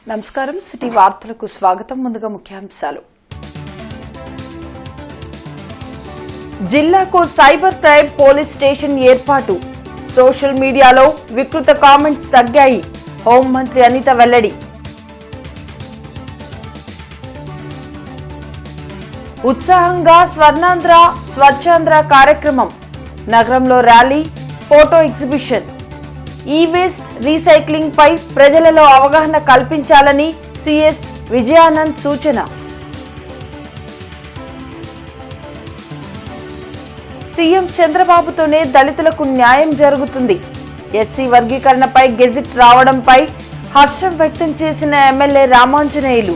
నమస్కారం సిటీ వార్తలకు స్వాగతం. ముందుగా ముఖ్యాంశాలు. జిల్లాకు సైబర్ క్రైమ్ పోలీస్ స్టేషన్ ఏర్పాటు. సోషల్ మీడియాలో వికృత కామెంట్స్ తగ్గాయి. హోంమంత్రి అనిత వెల్లడి. ఉత్సాహంగా స్వర్ణాంధ్ర స్వచ్ఛాంధ్ర కార్యక్రమం. నగరంలో ర్యాలీ, ఫోటో ఎగ్జిబిషన్. ఈ వేస్ట్ రీసైక్లింగ్ పై ప్రజలలో అవగాహన కల్పించాలని సిఎస్ విజయానంద్ సూచన. సీఎం చంద్రబాబుతోనే దళితులకు న్యాయం జరుగుతుంది. ఎస్సీ వర్గీకరణపై గెజిట్ రావడంపై హర్షం వ్యక్తం చేసిన ఎమ్మెల్యే రామాంజనేయులు.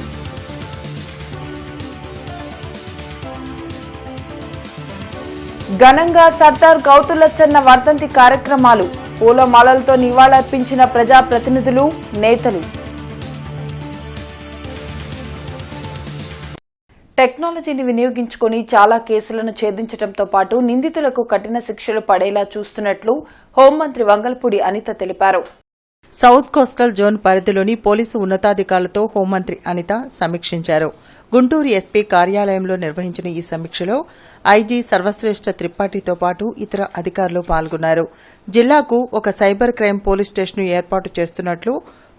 ఘనంగా సర్దార్ గౌతులచ్చన్న వర్ధంతి కార్యక్రమాలు. పూలమాలలతో నివాళులర్పించిన ప్రజాప్రతినిధులు, నేతలు. టెక్నాలజీని వినియోగించుకుని చాలా కేసులను ఛేదించడంతో పాటు నిందితులకు కఠిన శిక్షలు పడేలా చూస్తున్నట్లు హోంమంత్రి వంగల్పూడి అనిత తెలిపారు. సౌత్ కోస్టల్ జోన్ పరిధిలోని పోలీసు ఉన్నతాధికారులతో హోంమంత్రి అనిత సమీక్షించారు. గుంటూరు ఎస్పీ కార్యాలయంలో నిర్వహించిన ఈ సమీక్షలో ఐజీ సర్వశ్రేష్ఠ త్రిపాఠితో పాటు ఇతర అధికారులు పాల్గొన్నారు. జిల్లాకు ఒక సైబర్ క్రైమ్ పోలీస్ స్టేషన్ను ఏర్పాటు చేస్తున్నట్లు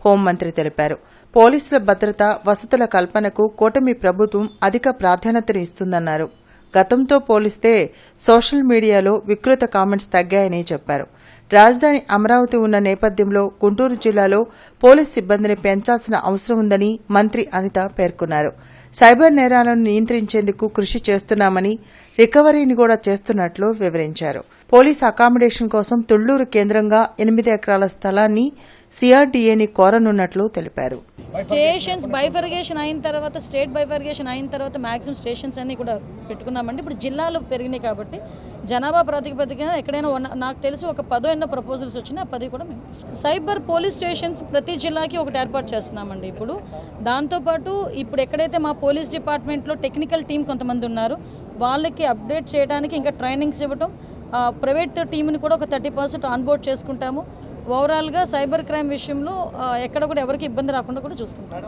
హోంమంత్రి తెలిపారు. పోలీసుల భద్రత, వసతుల కల్పనకు కూటమి ప్రభుత్వం అధిక ప్రాధాన్యతను ఇస్తుందన్నారు. గతంతో పోలిస్తే సోషల్ మీడియాలో వికృత కామెంట్స్ తగ్గాయని చెప్పారు. రాజధాని అమరావతి ఉన్న నేపథ్యంలో గుంటూరు జిల్లాలో పోలీస్ సిబ్బందిని పెంచాల్సిన అవసరం ఉందని మంత్రి అనిత పేర్కొన్నారు. సైబర్ నేరాలను నియంత్రించేందుకు కృషి చేస్తున్నామని, రికవరీని కూడా చేస్తున్నట్లు వివరించారు. పోలీస్ అకామిడేషన్ కోసం తుళ్లూరు కేంద్రంగా 8 ఎకరాల స్థలాన్ని సిఆర్డీఏని కోరనున్నట్లు తెలిపారు. స్టేషన్స్ బైఫర్గేషన్ అయిన తర్వాత, స్టేట్ బైఫర్గేషన్ అయిన తర్వాత మ్యాక్సిమం స్టేషన్స్ అన్ని కూడా పెట్టుకున్నామండి. ఇప్పుడు జిల్లాలు పెరిగినాయి కాబట్టి జనాభా ప్రాతిపదికన ఎక్కడైనా నాకు తెలిసి ఒక 10 ఎన్నో ప్రపోజల్స్ వచ్చినాయి. 10 కూడా మేము సైబర్ పోలీస్ స్టేషన్స్ ప్రతి జిల్లాకి ఒకటి ఏర్పాటు చేస్తున్నామండి. ఇప్పుడు దాంతోపాటు ఇప్పుడు ఎక్కడైతే మా పోలీస్ డిపార్ట్మెంట్లో టెక్నికల్ టీం కొంతమంది ఉన్నారు, వాళ్ళకి అప్డేట్ చేయడానికి ఇంకా ట్రైనింగ్స్ ఇవ్వటం, ప్రైవేట్ టీంని కూడా ఒక 30% ఆన్బోర్డ్ చేసుకుంటాము. ఓవరాల్గా సైబర్ క్రైమ్ విషయంలో ఎక్కడ కూడా ఎవరికి ఇబ్బంది రాకుండా కూడా చూసుకుంటాం.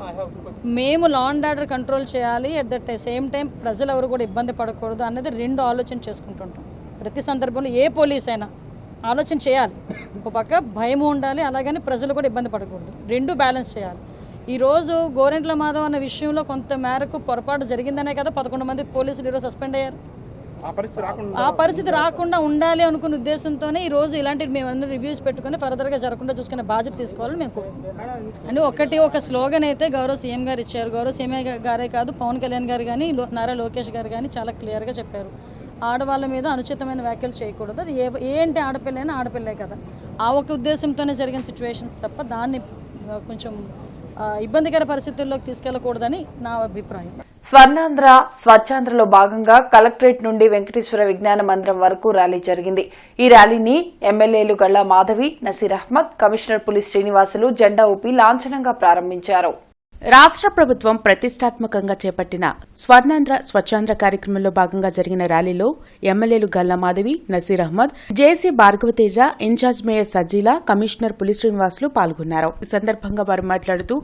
మేము లా అండ్ ఆర్డర్ కంట్రోల్ చేయాలి, అట్ ద సేమ్ టైం ప్రజలు ఎవరు కూడా ఇబ్బంది పడకూడదు అన్నది 2 ఆలోచన చేసుకుంటుంటాం. ప్రతి సందర్భంలో ఏ పోలీస్ అయినా ఆలోచన చేయాలి. ఒక పక్క భయం ఉండాలి, అలాగని ప్రజలు కూడా ఇబ్బంది పడకూడదు. 2 బ్యాలెన్స్ చేయాలి. ఈరోజు గోరెంట్ల మాధవ్ అన్న విషయంలో కొంత మేరకు పొరపాటు జరిగిందనే కదా 11 మంది పోలీసులు ఈరోజు సస్పెండ్ అయ్యారు. ఆ పరిస్థితి రాకుండా ఉండాలి అనుకున్న ఉద్దేశంతోనే ఈరోజు ఇలాంటివి మేము అన్ని రివ్యూస్ పెట్టుకుని ఫర్దర్గా జరగకుండా చూసుకునే బాధ్యత తీసుకోవాలని మేము అని ఒక స్లోగన్ అయితే గౌరవ సీఎం గారు ఇచ్చారు. గౌరవ సీఎం గారే కాదు, పవన్ కళ్యాణ్ గారు కానీ, నారా లోకేష్ గారు కానీ చాలా క్లియర్గా చెప్పారు. ఆడవాళ్ళ మీద అనుచితమైన వ్యాఖ్యలు చేయకూడదు. అది ఏంటి, ఆడపిల్లైనా ఆడపిల్లే కదా. ఆ ఒక ఉద్దేశంతోనే జరిగిన సిచ్యువేషన్స్ తప్ప దాన్ని కొంచెం ఇబ్బందికర పరిస్థితుల్లోకి తీసుకెళ్లకూడదని నా అభిప్రాయం. స్వర్ణాంధ్ర స్వచ్ఛాంధ్రలో భాగంగా కలెక్టరేట్ నుండి వెంకటేశ్వర విజ్ఞాన మందిరం వరకు ర్యాలీ జరిగింది. ఈ ర్యాలీని ఎమ్మెల్యేలు గళ్లా మాధవి, నసీర్ అహ్మద్, కమిషనర్ పులి శ్రీనివాసులు జెండా ఊపి లాంఛనంగా ప్రారంభించారు. రాష్ట్ర ప్రభుత్వం ప్రతిష్టాత్మకంగా చేపట్టిన స్వర్ణాంధ్ర స్వచ్ఛాంధ్ర కార్యక్రమంలో భాగంగా జరిగిన ర్యాలీలో ఎమ్మెల్యేలు గల్లా మాధవి, నసీర్ అహ్మద్, జేసీ భార్గవతేజ, ఇన్ఛార్జ్ మేయర్ సజ్జీల, కమిషనర్ పులి శ్రీనివాసులు పాల్గొన్నారు. ఈ సందర్భంగా వారు మాట్లాడుతూ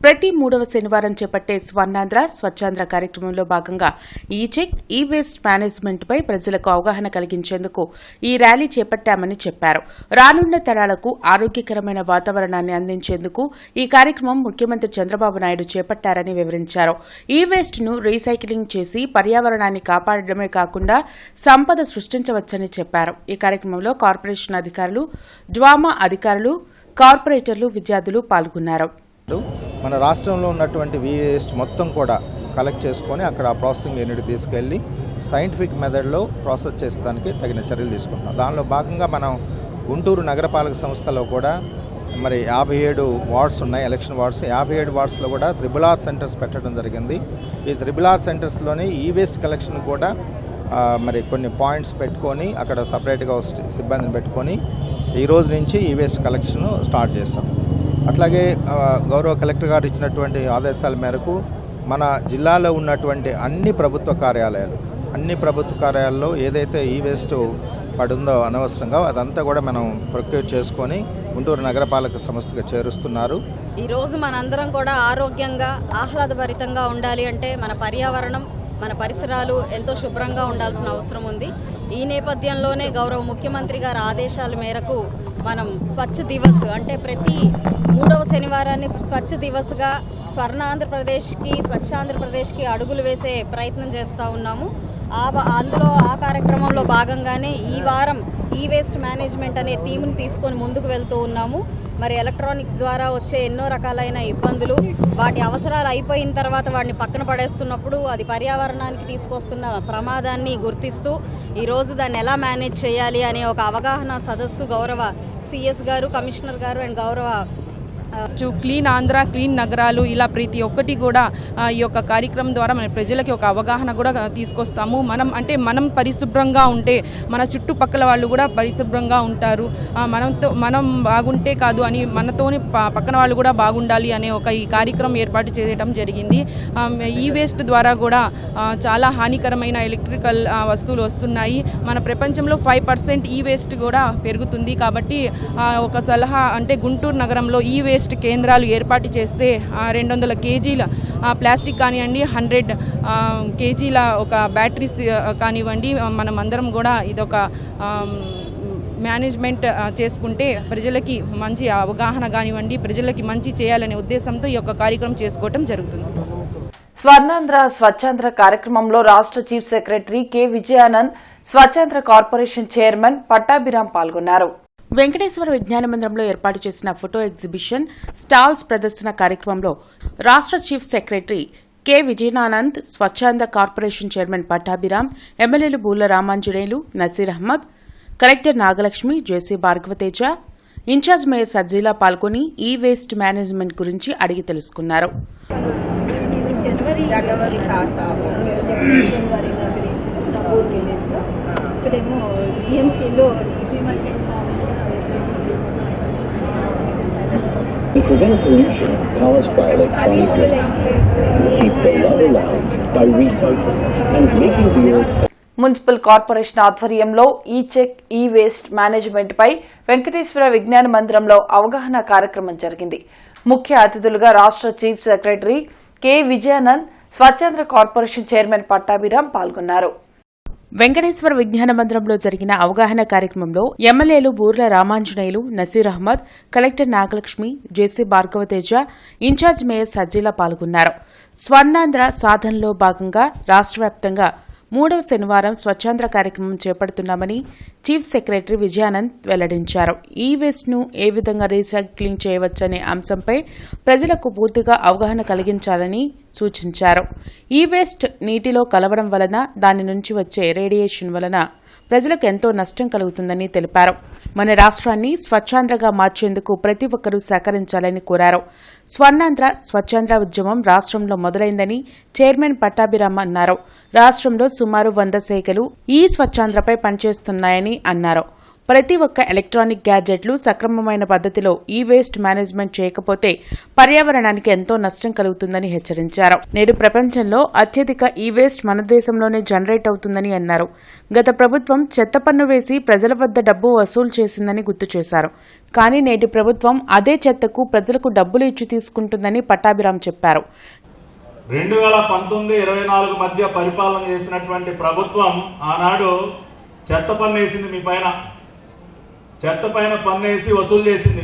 ప్రతి 3వ శనివారం చేపట్టే స్వర్ణాంధ్ర స్వచ్ఛాంధ్ర కార్యక్రమంలో భాగంగా ఈ చెక్, ఈ వేస్ట్ మేనేజ్మెంట్ పై ప్రజలకు అవగాహన కలిగించేందుకు ఈ ర్యాలీ చేపట్టామని చెప్పారు. రానున్న తరాలకు ఆరోగ్యకరమైన వాతావరణాన్ని అందించేందుకు ఈ కార్యక్రమం ముఖ్యమంత్రి చంద్రబాబు నాయుడు చేపట్టారని వివరించారు. ఈ వేస్ట్ ను రీసైక్లింగ్ చేసి పర్యావరణాన్ని కాపాడడమే కాకుండా సంపద సృష్టించవచ్చని చెప్పారు. ఈ కార్యక్రమంలో కార్పొరేషన్ అధికారులు, డ్వామా అధికారులు, కార్పొరేటర్లు, విద్యార్థులు పాల్గొన్నారు. మన రాష్ట్రంలో ఉన్నటువంటి వేస్ట్ మొత్తం కూడా కలెక్ట్ చేసుకొని అక్కడ ప్రాసెసింగ్ యూనిట్ తీసుకెళ్లి సైంటిఫిక్ మెథడ్లో ప్రాసెస్ చేసేదానికి తగిన చర్యలు తీసుకుంటాం. దానిలో భాగంగా మనం గుంటూరు నగరపాలక సంస్థలో కూడా మరి 57 వార్డ్స్ ఉన్నాయి, ఎలక్షన్ వార్డ్స్. 57 వార్డ్స్లో కూడా RRR సెంటర్స్ పెట్టడం జరిగింది. ఈ RRR సెంటర్స్లోని ఈ వేస్ట్ కలెక్షన్ కూడా మరి కొన్ని పాయింట్స్ పెట్టుకొని అక్కడ సపరేట్గా సిబ్బందిని పెట్టుకొని ఈ రోజు నుంచి ఈ వేస్ట్ కలెక్షన్ స్టార్ట్ చేస్తాం. అట్లాగే గౌరవ కలెక్టర్ గారు ఇచ్చినటువంటి ఆదేశాల మేరకు మన జిల్లాలో ఉన్నటువంటి అన్ని ప్రభుత్వ కార్యాలయాల్లో ఏదైతే ఈ వేస్ట్ పడుందో అనవసరంగా అదంతా కూడా మనం ప్రొక్యూర్ చేసుకొని గుంటూరు నగరపాలక సంస్థగా చేరుస్తున్నారు. ఈరోజు మనందరం కూడా ఆరోగ్యంగా ఆహ్లాదభరితంగా ఉండాలి అంటే మన పర్యావరణం, మన పరిసరాలు ఎంతో శుభ్రంగా ఉండాల్సిన అవసరం ఉంది. ఈ నేపథ్యంలోనే గౌరవ ముఖ్యమంత్రి గారి ఆదేశాల మేరకు మనం స్వచ్ఛ దివస్ అంటే ప్రతి 3వ శనివారాన్ని స్వచ్ఛ దివస్గా స్వచ్ఛాంధ్రప్రదేశ్కి అడుగులు వేసే ప్రయత్నం చేస్తూ ఉన్నాము. అందులో ఆ కార్యక్రమంలో భాగంగానే ఈ వారం ఈ వేస్ట్ మేనేజ్మెంట్ అనే థీమ్ని తీసుకొని ముందుకు వెళ్తూ ఉన్నాము. మరి ఎలక్ట్రానిక్స్ ద్వారా వచ్చే ఎన్నో రకాలైన ఇబ్బందులు, వాటి అవసరాలు అయిపోయిన తర్వాత వాటిని పక్కన పడేస్తున్నప్పుడు అది పర్యావరణానికి తీసుకొస్తున్న ప్రమాదాన్ని గుర్తిస్తూ ఈరోజు దాన్ని ఎలా మేనేజ్ చేయాలి అనే ఒక అవగాహన సదస్సు గౌరవ సిఎస్ గారు, కమిషనర్ గారు అండ్ గౌరవ క్లీన్ ఆంధ్ర, క్లీన్ నగరాలు, ఇలా ప్రతి ఒక్కటి కూడా ఈ యొక్క కార్యక్రమం ద్వారా మన ప్రజలకి ఒక అవగాహన కూడా తీసుకొస్తాము. మనం పరిశుభ్రంగా ఉంటే మన చుట్టుపక్కల వాళ్ళు కూడా పరిశుభ్రంగా ఉంటారు. మనం బాగుంటే కాదు అని మనతోని పక్కన వాళ్ళు కూడా బాగుండాలి అనే ఒక ఈ కార్యక్రమం ఏర్పాటు చేయడం జరిగింది. ఈ వేస్ట్ ద్వారా కూడా చాలా హానికరమైన ఎలక్ట్రికల్ వస్తువులు వస్తున్నాయి. మన ప్రపంచంలో 5% ఈ వేస్ట్ కూడా పెరుగుతుంది. కాబట్టి ఒక సలహా అంటే గుంటూరు నగరంలో ఈ వేస్ట్ కేంద్రాలు ఏర్పాటు చేస్తే 200 కేజీల ప్లాస్టిక్ కానివ్వండి, 100 కేజీల ఒక బ్యాటరీస్ కానివ్వండి, మనం అందరం కూడా ఇదొక మేనేజ్మెంట్ చేసుకుంటే ప్రజలకి మంచి అవగాహన కానివ్వండి, ప్రజలకి మంచి చేయాలనే ఉద్దేశంతో ఈ యొక్క కార్యక్రమం చేసుకోవటం జరుగుతుంది. స్వర్ణాంధ్ర స్వచ్ఛాంధ్ర కార్యక్రమంలో రాష్ట్ర chief secretary K Vijayanand, Swachhandhra corporation chairman Pattabhiram పాల్గొన్నారు. వెంకటేశ్వర విజ్ఞాన మందిరంలో ఏర్పాటు చేసిన ఫోటో ఎగ్జిబిషన్, స్టాల్స్ ప్రదర్శన కార్యక్రమంలో రాష్ట్ర chief secretary K Vijayanand, Swachhandhra corporation chairman Pattabhiram, ఎమ్మెల్యేలు Boola Ramanjaneyulu, Naseer Ahmed, collector Nagalakshmi, JC Bhargavateja, in charge mayor Sajjeela పాల్గొని ఈ వేస్ట్ మేనేజ్మెంట్ గురించి అడిగి తెలుసుకున్నారు. To prevent pollution caused by electronic waste, keep the love alive by recycling and making the earth. Municipal corporation ఆధ్వర్యంలో ఈ చెక్ ఈ waste management పై వెంకటేశ్వర విజ్ఞాన మందిరంలో అవగాహన కార్యక్రమం జరిగింది. ముఖ్య అతిథులుగా రాష్ట్ర chief secretary K Vijayanand, Swachhandhra corporation chairman Pattabhiram పాల్గొన్నారు. వెంకటేశ్వర విజ్ఞాన మందిరంలో జరిగిన అవగాహన కార్యక్రమంలో ఎమ్మెల్యేలు Burla Ramanjaneyulu, Naseer Ahmed, collector Nagalakshmi, JC Bhargavateja, in charge mayor Sajjeela పాల్గొన్నారు. స్వర్ణాంధ్ర సాధనలో భాగంగా రాష్ట్ర వ్యాప్తంగా 3వ శనివారం స్వచ్ఛాంధ్ర కార్యక్రమం చేపడుతున్నామని చీఫ్ సెక్రటరీ విజయానంద్ వెల్లడించారు. ఈ వేస్ట్ ను ఏ విధంగా రీసైక్లింగ్ చేయవచ్చనే అంశంపై ప్రజలకు పూర్తిగా అవగాహన కలిగించాలని సూచించారు. ఈ వేస్ట్ నీటిలో కలవడం వలన దాని నుంచి వచ్చే రేడియేషన్ వలన ప్రజలకు ఎంతో నష్టం కలుగుతుందని తెలిపారు. మన రాష్ట్రాన్ని స్వచ్ఛాంధ్రగా మార్చేందుకు ప్రతి ఒక్కరూ సహకరించాలని కోరారు. స్వర్ణాంధ్ర స్వచ్ఛాంధ్ర ఉద్యమం రాష్ట్రంలో మొదలైందని చైర్మన్ పట్టాభిరామ్ అన్నారు. రాష్ట్రంలో సుమారు 100 శాఖలు ఈ స్వచ్ఛాంధ్రపై పనిచేస్తున్నాయని అన్నారు. ప్రతి ఒక్క ఎలక్ట్రానిక్ గ్యాడ్జెట్లు సక్రమమైన పద్ధతిలో ఈ వేస్ట్ మేనేజ్మెంట్ చేయకపోతే పర్యావరణానికి ఎంతో నష్టం కలుగుతుందని హెచ్చరించారు. నేడు ప్రపంచంలో అత్యధిక ఈ వేస్ట్ మన దేశంలోనే జనరేట్ అవుతుందని అన్నారు. గత ప్రభుత్వం చెత్త పన్ను వేసి ప్రజల వద్ద డబ్బు వసూలు చేసిందని గుర్తు చేశారు. కానీ నేటి ప్రభుత్వం అదే చెత్తకు ప్రజలకు డబ్బులు ఇచ్చి తీసుకుంటుందని పట్టాభిరామ్ చెప్పారు. 2019-24 మధ్య పరిపాలన చేసినటువంటి ప్రభుత్వం ఆనాడు చెత్త పన్ను వేసింది, మీ పైన చెత్త పైన పన్ను వేసి వసూలు చేసింది.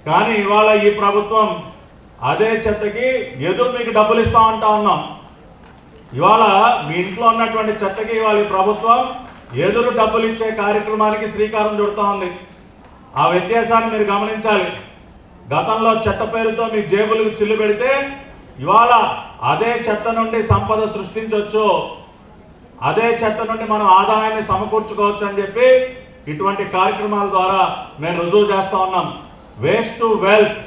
కానీ ఇవాళ ఈ ప్రభుత్వం అదే చెత్తకి ఎదురు మీకు డబ్బులు ఇస్తామంటా ఉన్నాం. ఇవాళ మీ ఇంట్లో ఉన్నటువంటి చెత్తకి ఇవాళ ఈ ప్రభుత్వం ఎదురు డబ్బులు ఇచ్చే కార్యక్రమానికి శ్రీకారం చుడుతూ ఉంది. ఆ వ్యత్యాసాన్ని మీరు గమనించాలి. గతంలో చెత్త పేరుతో మీ జేబులకు చిల్లు పెడితే ఇవాళ అదే చెత్త నుండి సంపద సృష్టించవచ్చు, అదే చెత్త నుండి మనం ఆదాయాన్ని సమకూర్చుకోవచ్చు అని చెప్పి ఇటువంటి కార్యక్రమాల ద్వారా మేము రుజువు చేస్తూ ఉన్నాం. Waste to wealth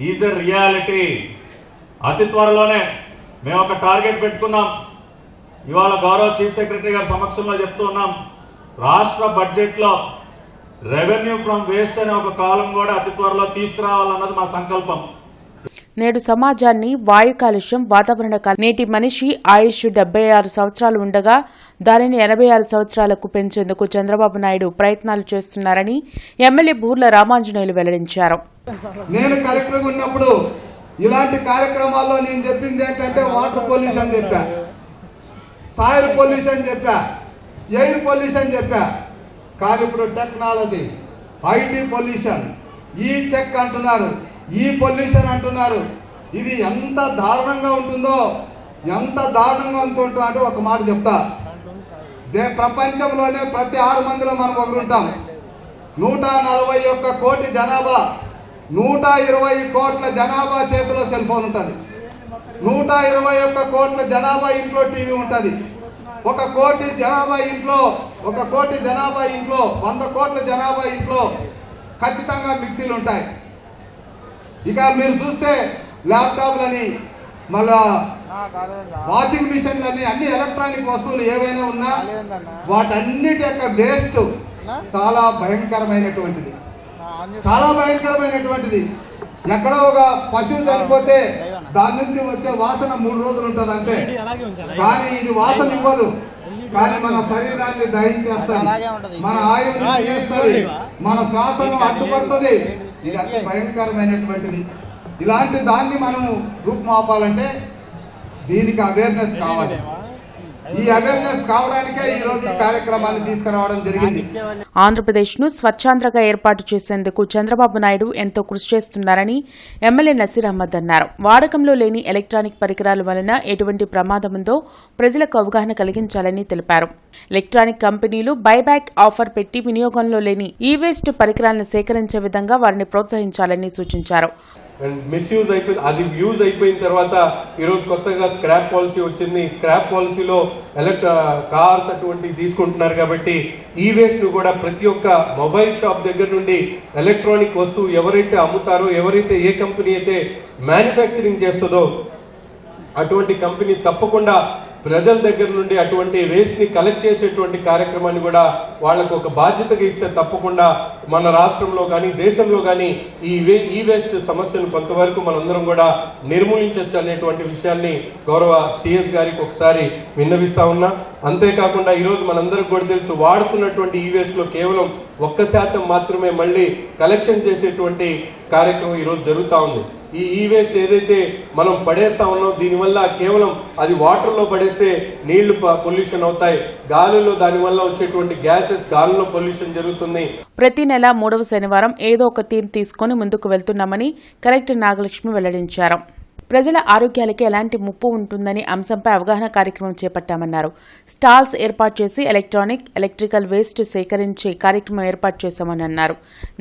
is a reality. అతి త్వరలోనే మేము ఒక టార్గెట్ పెట్టుకున్నాం. ఇవాళ గౌరవ చీఫ్ సెక్రటరీ గారి సమక్షంలో చెప్తూ ఉన్నాం. రాష్ట్ర బడ్జెట్లో రెవెన్యూ ఫ్రమ్ వేస్ట్ అనే ఒక కాలం కూడా అతి త్వరలో తీసుకురావాలన్నది మా సంకల్పం. నేడు సమాజాన్ని వాయు కాలుష్యం, వాతావరణ నేటి మనిషి ఆయుష్ 76 సంవత్సరాలు ఉండగా దానిని 86 సంవత్సరాలకు పెంచేందుకు చంద్రబాబు నాయుడు ప్రయత్నాలు చేస్తున్నారని ఎమ్మెల్యే బూర్ల రామాంజనేయులు వెల్లడించారు. నేను కలెక్టర్గా ఉన్నప్పుడు ఇలాంటి కార్యక్రమాల్లో నేను చెప్పింది ఏంటంటే వాటర్ పొల్యూషన్ చెప్పా, సాయిల్ పొల్యూషన్ చెప్పా, ఎయిర్ పొల్యూషన్ చెప్పా. కానీ ఇప్పుడు టెక్నాలజీ, ఐటీ పొల్యూషన్, ఈ చెక్ అంటున్నారు, ఈ పొల్యూషన్ అంటున్నారు. ఇది ఎంత దారుణంగా ఉంటుందో, ఎంత దారుణంగా ఉంటుందో అంటే ఒక మాట చెప్తా. ప్రపంచంలోనే ప్రతి 6 మందిలో మనం ఒకరుంటాం. 141 కోటి జనాభా, 120 కోట్ల జనాభా చేతిలో సెల్ ఫోన్ ఉంటుంది. 121 కోట్ల జనాభా ఇంట్లో టీవీ ఉంటుంది. 1 కోటి జనాభా ఇంట్లో 100 కోట్ల జనాభా ఇంట్లో ఖచ్చితంగా మిక్సీలు ఉంటాయి. ఇక మీరు చూస్తే ల్యాప్టాప్లని, మళ్ళా వాషింగ్ మిషన్లని, అన్ని ఎలక్ట్రానిక్ వస్తువులు ఏవైనా ఉన్నా వాటన్నిటి యొక్క వేస్ట్ చాలా భయంకరమైనటువంటిది. ఎక్కడో ఒక పశువు చనిపోతే దాని నుంచి వచ్చే వాసన 3 రోజులు ఉంటుంది అంతే. కానీ ఇది వాసన ఇవ్వదు, కానీ మన శరీరాన్ని దహించేస్తుంది, మన ఆయువుని తీసేస్తుంది, మన శ్వాసను అడ్డుపడుతుంది. ఇది అతి భయంకరమైనటువంటిది. ఇలాంటి దాన్ని మనము రూపుమాపాలంటే దీనికి అవేర్నెస్ కావాలి. ఈ అవేర్నెస్ కావడానికే ఈ రోజు ఈ కార్యక్రమాన్ని తీసుకురావడం జరిగింది. ఆంధ్రప్రదేశ్ను స్వచ్ఛాంధ్రగా ఏర్పాటు చేసేందుకు చంద్రబాబు నాయుడు ఎంతో కృషి చేస్తున్నారని ఎమ్మెల్యే నసీర్ అహ్మద్ అన్నారు. వాడకంలో లేని ఎలక్ట్రానిక్ పరికరాల వలన ఎటువంటి ప్రమాదం ఉందో ప్రజలకు అవగాహన కలిగించాలని తెలిపారు. ఎలక్ట్రానిక్ కంపెనీలు బైబ్యాక్ ఆఫర్ పెట్టి వినియోగంలో లేని ఈ వేస్ట్ పరికరాలను సేకరించే విధంగా వారిని ప్రోత్సహించాలని సూచించారు. మిస్యూజ్ అయిపోయి అది యూజ్ అయిపోయిన తర్వాత ఈరోజు కొత్తగా స్క్రాప్ పాలసీ వచ్చింది. స్క్రాప్ పాలసీలో కార్స్ అటువంటివి తీసుకుంటున్నారు. కాబట్టి ఈ వేస్ట్ను కూడా ప్రతి ఒక్క మొబైల్ షాప్ దగ్గర నుండి ఎలక్ట్రానిక్ వస్తువు ఎవరైతే అమ్ముతారో, ఎవరైతే ఏ కంపెనీ అయితే మ్యానుఫ్యాక్చరింగ్ చేస్తుందో అటువంటి కంపెనీ తప్పకుండా ప్రజల దగ్గర నుండి అటువంటి వేస్ట్ని కలెక్ట్ చేసేటువంటి కార్యక్రమాన్ని కూడా వాళ్ళకు ఒక బాధ్యతగా ఇస్తే తప్పకుండా మన రాష్ట్రంలో కానీ దేశంలో కానీ ఈ వేస్ట్ సమస్యను కొంతవరకు మనందరం కూడా నిర్మూలించవచ్చు అనేటువంటి విషయాన్ని గౌరవ సిఎస్ గారికి ఒకసారి విన్నవిస్తా ఉన్నా. అంతేకాకుండా ఈరోజు మనందరికి కూడా తెలుసు, వాడుతున్నటువంటి ఈ వేస్ట్లో కేవలం 1% మాత్రమే మళ్ళీ కలెక్షన్ చేసేటువంటి కార్యక్రమం ఈరోజు జరుగుతూ ఉంది. ఈ వేస్ట్ ఏదైతే మనం పడేస్తా ఉన్నాం, దీనివల్ల కేవలం అది వాటర్లో పడేస్తే నీళ్లు పొల్యూషన్ అవుతాయి, గాలిలో దానివల్ల వచ్చేటువంటి గ్యాసెస్, గాలిలో పొల్యూషన్ జరుగుతుంది. ప్రతి నెల 3వ శనివారం ఏదో ఒక థీమ్ తీసుకుని ముందుకు వెళ్తున్నామని కలెక్టర్ నాగలక్ష్మి వెల్లడించారు. ప్రజల ఆరోగ్యాలకి ఎలాంటి ముప్పు ఉంటుందని అంశంపై అవగాహన కార్యక్రమం చేపట్టామన్నారు. స్టాల్స్ ఏర్పాటు చేసి ఎలక్ట్రికల్ వేస్ట్ సేకరించే కార్యక్రమం ఏర్పాటు చేశామని అన్నారు.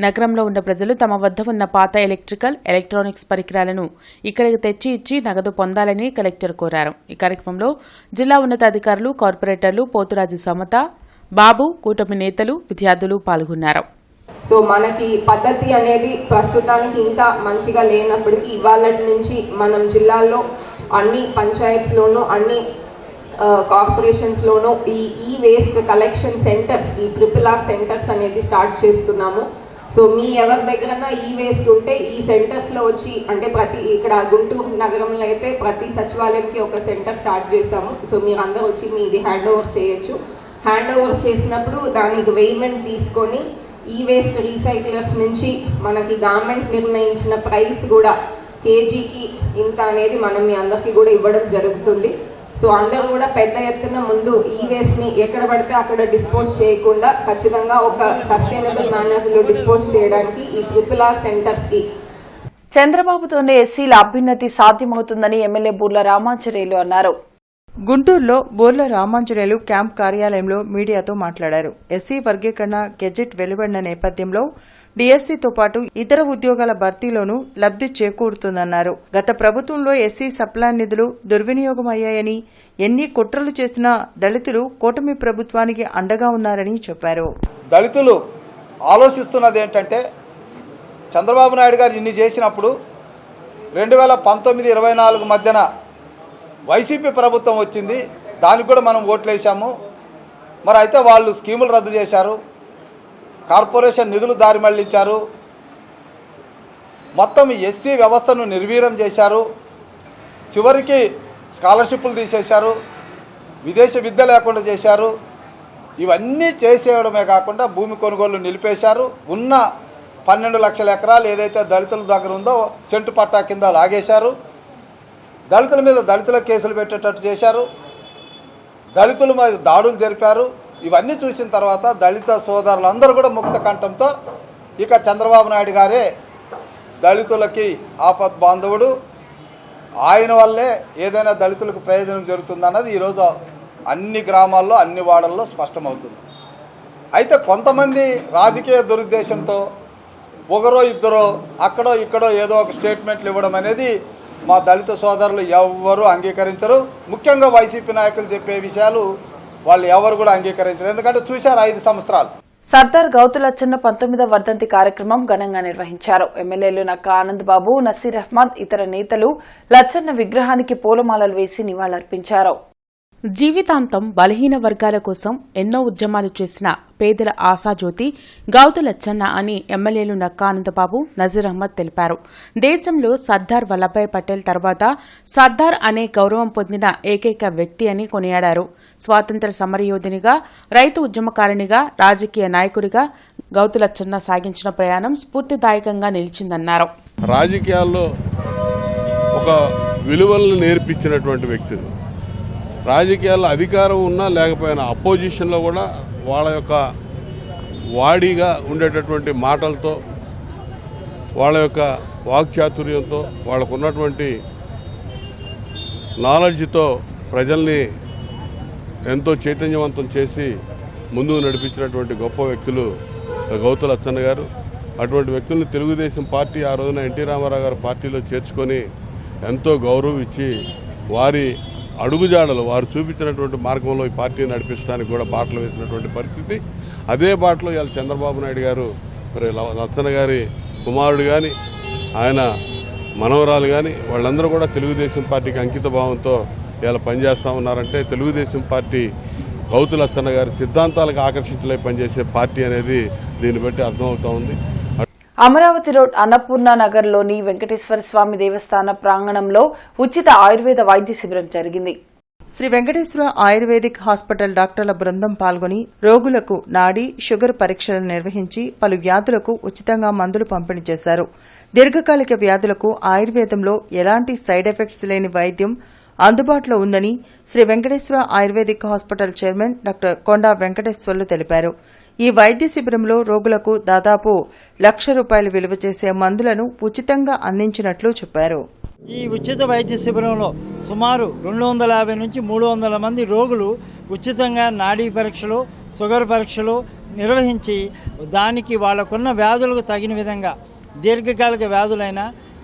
నగరంలో ఉన్న ప్రజలు తమ వద్ద ఉన్న పాత ఎలక్ట్రానిక్స్ పరికరాలను ఇక్కడికి తెచ్చి ఇచ్చి నగదు పొందాలని కలెక్టర్ కోరారు. ఈ కార్యక్రమంలో జిల్లా ఉన్నతాధికారులు, కార్పొరేటర్లు, పోతురాజు సమత, బాబు, కూటమి నేతలు, విద్యార్థులు పాల్గొన్నారు. సో మనకి పద్ధతి అనేది ప్రస్తుతానికి ఇంకా మంచిగా లేనప్పటికీ ఇవాళ నుంచి మనం జిల్లాల్లో అన్ని పంచాయత్స్లోనూ, అన్ని కార్పొరేషన్స్లోనూ ఈ వేస్ట్ కలెక్షన్ సెంటర్స్, ఈ RRR సెంటర్స్ అనేది స్టార్ట్ చేస్తున్నాము. సో మీ ఎవరి దగ్గర ఈ వేస్ట్ ఉంటే ఈ సెంటర్స్లో వచ్చి, అంటే ఇక్కడ గుంటూరు నగరంలో అయితే ప్రతి సచివాలయంకి ఒక సెంటర్ స్టార్ట్ చేసాము. సో మీరు అందరూ వచ్చి మీది హ్యాండ్ ఓవర్ చేయొచ్చు. హ్యాండ్ ఓవర్ చేసినప్పుడు దానికి పేమెంట్ తీసుకొని ఈ వేస్ట్ రీసైక్లర్స్ నుంచి మనకి గవర్నమెంట్ నిర్ణయించిన ప్రైస్ కూడా కేజీకి ఇంత అనేది మనం మీ అందరికీ కూడా ఇవ్వడం జరుగుతుంది. సో అందరూ కూడా పెద్ద ఎత్తున ముందు ఈ వేస్ట్ని ఎక్కడ పడితే అక్కడ డిస్పోజ్ చేయకుండా ఖచ్చితంగా ఒక సస్టైనబుల్ మేనర్లో డిస్పోజ్ చేయడానికి ఈ RRR సెంటర్స్కి. చంద్రబాబుతోనే ఎస్సీల అభ్యున్నతి సాధ్యమవుతుందని ఎమ్మెల్యే బూర్ల రామాంజనేయులు అన్నారు. గుంటూరులో బోర్ల రామాంజనేయులు క్యాంప్ కార్యాలయంలో మీడియాతో మాట్లాడారు. ఎస్సీ వర్గీకరణ గెజెట్ వెలువడిన నేపథ్యంలో డీఎస్సీతో పాటు ఇతర ఉద్యోగాల భర్తీలోనూ లబ్ది చేకూరుతుందన్నారు. గత ప్రభుత్వంలో ఎస్సీ సప్లాన్ నిధులు దుర్వినియోగమయ్యాయని, ఎన్ని కుట్రలు చేసినా దళితులు కూటమి ప్రభుత్వానికి అండగా ఉన్నారని చెప్పారు. దళితులు ఆలోచిస్తున్నది ఏంటంటే, చంద్రబాబు నాయుడు గారు ఇన్ని చేసినప్పుడు 2019-24 మధ్యన వైసీపీ ప్రభుత్వం వచ్చింది, దానికి కూడా మనం ఓట్లేసాము. మరి అయితే వాళ్ళు స్కీములు రద్దు చేశారు, కార్పొరేషన్ నిధులు దారి మళ్లించారు, మొత్తం ఎస్సీ వ్యవస్థను నిర్వీర్యం చేశారు. చివరికి స్కాలర్షిప్లు తీసేశారు, విదేశ విద్య లేకుండా చేశారు. ఇవన్నీ చేసేయడమే కాకుండా భూమి కొనుగోలు నిలిపేశారు. ఉన్న 12 లక్షల ఎకరాలు ఏదైతే దళితుల దగ్గర ఉందో సెంటు పట్టా కింద లాగేశారు. దళితుల మీద దళితుల కేసులు పెట్టేటట్టు చేశారు. దళితుల మీద దాడులు జరిపారు. ఇవన్నీ చూసిన తర్వాత దళిత సోదరులందరూ కూడా ముక్త కంఠంతో ఇక చంద్రబాబు నాయుడు గారే దళితులకి ఆపద్ బాంధవుడు, ఆయన వల్లే ఏదైనా దళితులకు ప్రయోజనం జరుగుతుందన్నది ఈరోజు అన్ని గ్రామాల్లో అన్ని వాడల్లో స్పష్టమవుతుంది. అయితే కొంతమంది రాజకీయ దురుద్దేశంతో ఒకరో ఇద్దరో అక్కడో ఇక్కడో ఏదో ఒక స్టేట్మెంట్లు ఇవ్వడం అనేది మా దళిత సోదరులు ఎవరు అంగీకరించరు. ముఖ్యంగా వైసీపీ నాయకులు చెప్పే విషయాలు వాళ్ళు ఎవరు కూడా అంగీకరించరు. ఎందుకంటే చూశారు 5 సంవత్సరాలు. సర్దార్ గౌతులచ్చన్న 19వ వర్ధంతి కార్యక్రమం ఘనంగా నిర్వహించారు. ఎమ్మెల్యేలు నక్కా ఆనంద్ బాబు, నసీర్ అహ్మద్, ఇతర నేతలు లచ్చన్న విగ్రహానికి పూలమాలలు వేసి నివాళులర్పించారు. జీవితాంతం బలహీన వర్గాల కోసం ఎన్నో ఉద్యమాలు చేసిన పేదల ఆశాజ్యోతి గౌతులచ్చన్న అని ఎమ్మెల్యేలు నక్కా ఆనందబాబు, నజీర్ అహ్మద్ తెలిపారు. దేశంలో సర్దార్ వల్లభాయ్ పటేల్ తర్వాత సర్దార్ అనే గౌరవం పొందిన ఏకైక వ్యక్తి అని కొనియాడారు. స్వాతంత్ర సమరయోధునిగా, రైతు ఉద్యమకారునిగా, రాజకీయ నాయకుడిగా గౌతులచ్చన్న సాగించిన ప్రయాణం స్ఫూర్తిదాయకంగా నిలిచిందన్నారు. రాజకీయాల్లో ఒక విలువలను నేర్పించినటువంటి వ్యక్తులు, రాజకీయాల్లో అధికారం ఉన్నా లేకపోయినా అపోజిషన్లో కూడా వాళ్ళ యొక్క వాడిగా ఉండేటటువంటి మాటలతో, వాళ్ళ యొక్క వాక్చాతుర్యంతో, వాళ్ళకు ఉన్నటువంటి నాలెడ్జ్తో ప్రజల్ని ఎంతో చైతన్యవంతం చేసి ముందుకు నడిపించినటువంటి గొప్ప వ్యక్తులు గౌతులచ్చన్న గారు. అటువంటి వ్యక్తులను తెలుగుదేశం పార్టీ ఆ రోజున ఎన్టీ రామారావు గారు పార్టీలో చేర్చుకొని ఎంతో గౌరవం ఇచ్చి వారి అడుగుజాడలు, వారు చూపించినటువంటి మార్గంలో ఈ పార్టీని నడిపించడానికి కూడా బాటలు వేసినటువంటి పరిస్థితి. అదే బాటలో ఇవాళ చంద్రబాబు నాయుడు గారు, మరి లచ్చన్న గారి కుమారుడు కానీ, ఆయన మనవరాలు కానీ వాళ్ళందరూ కూడా తెలుగుదేశం పార్టీకి అంకిత భావంతో ఇవాళ పనిచేస్తూ ఉన్నారంటే తెలుగుదేశం పార్టీ గౌతులచ్చన్న గారి సిద్ధాంతాలకు ఆకర్షితులై పనిచేసే పార్టీ అనేది దీన్ని బట్టి అర్థమవుతా ఉంది. అమరావతి రోడ్ అన్నపూర్ణ నగర్లోని వెంకటేశ్వర స్వామి దేవస్థాన ప్రాంగణంలో ఉచిత ఆయుర్వేద వైద్య శిబిరం జరిగింది. శ్రీ వెంకటేశ్వర ఆయుర్వేదిక్ హాస్పిటల్ డాక్టర్ల బృందం పాల్గొని రోగులకు నాడీ, షుగర్ పరీక్షలు నిర్వహించి పలు వ్యాధులకు ఉచితంగా మందులు పంపిణీ చేశారు. దీర్ఘకాలిక వ్యాధులకు ఆయుర్వేదంలో ఎలాంటి సైడ్ ఎఫెక్ట్స్ లేని వైద్యం అందుబాటులో ఉందని Sri Venkateswara ayurvedic hospital chairman doctor Konda Venkateswarlu తెలిపారు. ఈ వైద్య శిబిరంలో రోగులకు దాదాపు ₹1,00,000 విలువ చేసే మందులను ఉచితంగా అందించినట్లు చెప్పారు. ఈ ఉచిత వైద్య శిబిరంలో సుమారు 250 నుంచి 300 మంది రోగులు ఉచితంగా నాడీ పరీక్షలు, షుగర్ పరీక్షలు నిర్వహించి దానికి వాళ్ళకున్న వ్యాధులకు తగిన విధంగా దీర్ఘకాలిక వ్యాధులైన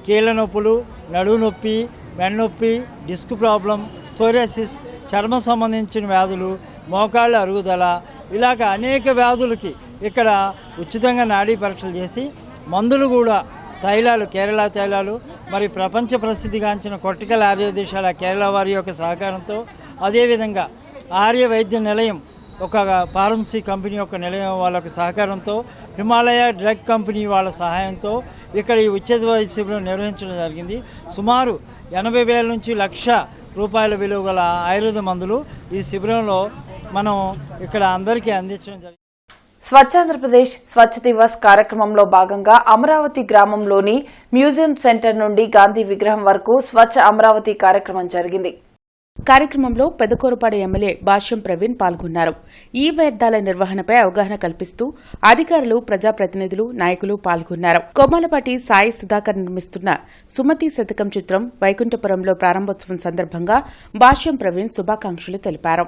కీళ్ళ నొప్పులు, నడుము నొప్పి, మెడనొప్పి, డిస్క్ ప్రాబ్లం, సోరియాసిస్, చర్మం సంబంధించిన వ్యాధులు, మోకాళ్ళ అరుగుదల, ఇలాగ అనేక వ్యాధులకి ఇక్కడ ఉచితంగా నాడీ పరీక్షలు చేసి మందులు కూడా తైలాలు, కేరళ తైలాలు, మరి ప్రపంచ ప్రసిద్ధిగాంచిన కొట్టికల ఆర్యదేశాల కేరళ వారి యొక్క సహకారంతో, అదేవిధంగా ఆర్య వైద్య నిలయం ఒక ఫార్మసీ కంపెనీ యొక్క నిలయం వాళ్ళ సహకారంతో, హిమాలయ డ్రగ్ కంపెనీ వాళ్ళ సహాయంతో ఇక్కడ ఈ ఉచిత వైద్య శిబిరం నిర్వహించడం జరిగింది. సుమారు 80,000 నుంచి ₹1,00,000 విలువ గల ఆయుర్వేద మందులు ఈ శిబిరంలో మనం ఇక్కడ అందరికీ అందించడం జరిగింది. స్వచ్ఛాంధ్రప్రదేశ్ స్వచ్ఛ దివస్ కార్యక్రమంలో భాగంగా అమరావతి గ్రామంలోని మ్యూజియం సెంటర్ నుండి గాంధీ విగ్రహం వరకు స్వచ్ఛ అమరావతి కార్యక్రమం జరిగింది. కార్యక్రమంలో పెదకూరుపాడు ఎమ్మెల్యే భాష్యం ప్రవీణ్ పాల్గొన్నారు. ఈ వ్యర్థాల నిర్వహణపై అవగాహన కల్పిస్తూ అధికారులు, ప్రజాప్రతినిధులు, నాయకులు పాల్గొన్నారు. కొమ్మలపాటి సాయి సుధాకర్ నిర్మిస్తున్న సుమతి శతకం చిత్రం వైకుంఠపురంలో ప్రారంభోత్సవం సందర్భంగా భాష్యం ప్రవీణ్ శుభాకాంక్షలు తెలిపారు.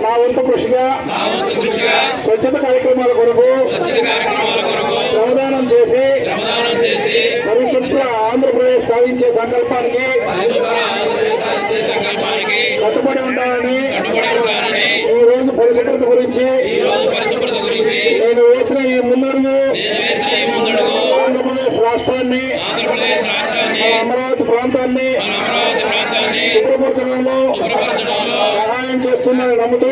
నా వంతు కృషిగా స్వచ్ఛత కార్యక్రమాల కొరకు శ్రమదానం చేసి పరిశుభ్ర ఆంధ్రప్రదేశ్ సాధించే సంకల్పానికి కట్టుబడి ఉంటానని ఈ రోజు పరిశుభ్రత గురించి నేను వేసిన ఈ ముందడుగు ఆంధ్రప్రదేశ్ రాష్ట్రాన్ని, అమరావతి ప్రాంతాన్ని శుభ్రపరచడంలో సహాయం చేస్తుందని నమ్ముతూ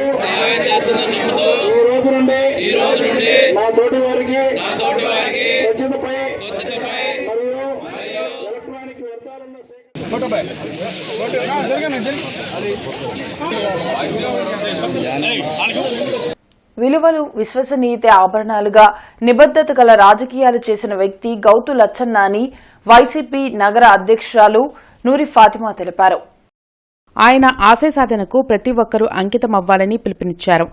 ఈ రోజు నుండి నా తోటి వారికి స్వచ్ఛతపై విలువలు విశ్వసనీయత ఆభరణాలుగా నిబద్ధత గల రాజకీయాలు చేసిన వ్యక్తి గౌతు లచ్చన్న అని వైసీపీ నగర అధ్యక్షురాలు నూరి ఫాతిమా తెలిపారు. ఆయన ఆశయ సాధనకు ప్రతి ఒక్కరూ అంకితమవ్వాలని పిలుపునిచ్చారు.